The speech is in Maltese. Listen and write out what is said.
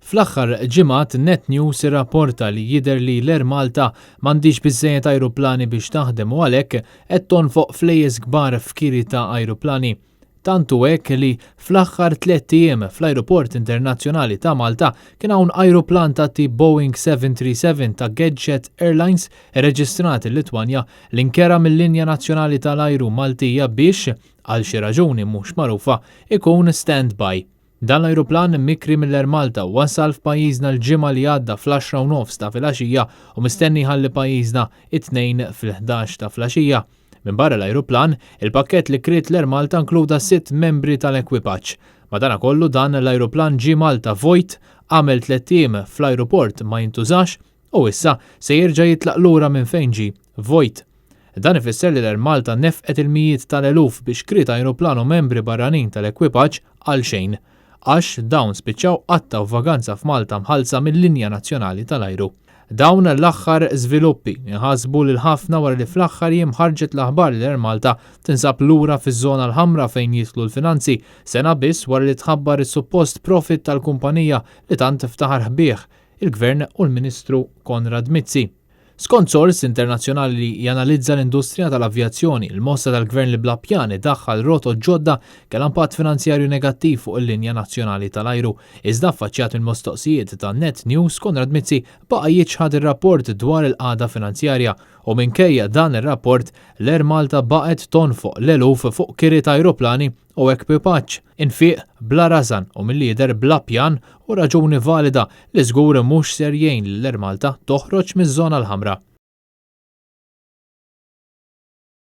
Fl-aħħar ġimgħat Net News irrapporta li jidher li l-Air Malta m'għandix biżżejjed ajruplani biex taħdem u għalhekk qed tonfoq flejjes kbar f'kiri ta' ajruplani. Tantu hekk li fl-aħħar 3 ijiem fl-Ajruport Internazzjonali ta' Malta kien hawn ajruplan ta' tip Boeing 737 ta' GetJet Airlines irreġistrat il-Litwanja li nkera mill-Linja Nazzjonali tal-Ajru Maltija biex, għal xi raġuni mhux magħrufa, ikun stand-by. Dan l-ajruplan mikri mill-Air Malta wasal f'pajjiżna l-ġimgħa li għadda fl-10:30 ta' filgħaxija u mistenni ħalli pajjiżna it-2 fil-11 ta' filgħaxija. Minn barra l-ajruplan, il-pakkett li kriet l-Air Malta inkluda 6 membri tal-ekwipaġġ. Madankollu dan l-ajruplan ġie Malta vojt, għamel 3 ijiem fl-ajruport ma jintużax u issa se jerġa' jitlaq lura minn fejn ġie vojt. Dan ifisser li l-Air Malta nefqet il-mijiet tal-eluf biex kriet ajruplan u membri barranin tal-ekwipaġġ għal xejn, għax dawn spiċċaw qatta u vaganza f'Malta mħallsa mill-Linja Nazzjonali tal-Ajru. Dawn l-aħħar żviluppi iħassbu lil ħafna wara li fl-aħħar jiem ħarġet l-aħbar li l-Air Malta tinsab lura fiż-żona l-ħamra fejn jidħlu l-finanzi sena biss wara li tħabbar is-suppost profit tal-kumpanija li tant iftaħar ħbieħ il-Gvern u l-Ministru Konrad Mizzi. Skont sors internazzjonali li janalizza l-industrija tal-avjazzjoni, il-mossa tal-Gvern li bla pjan daħħal rotot ġodda kellha impatt finanzjarju negattiv fuq il-Linja Nazzjonali tal-Ajru. Iżda affaċċjat il-mistoqsijiet ta' Net News Konrad Mizzi baqa' jiġħad ir-rapport dwar il-qagħda finanzjarja u minkejja dan ir-rapport l-Air Malta baqgħet tonfoq l-eluf fuq kiriet ajruplani u ekwipaġġ, infiq bla rażan u mill-lider bla pjan u raġuni valida li żgur mhux ser jgħin lill-Air Malta toħroġ miż-żona l-ħamra.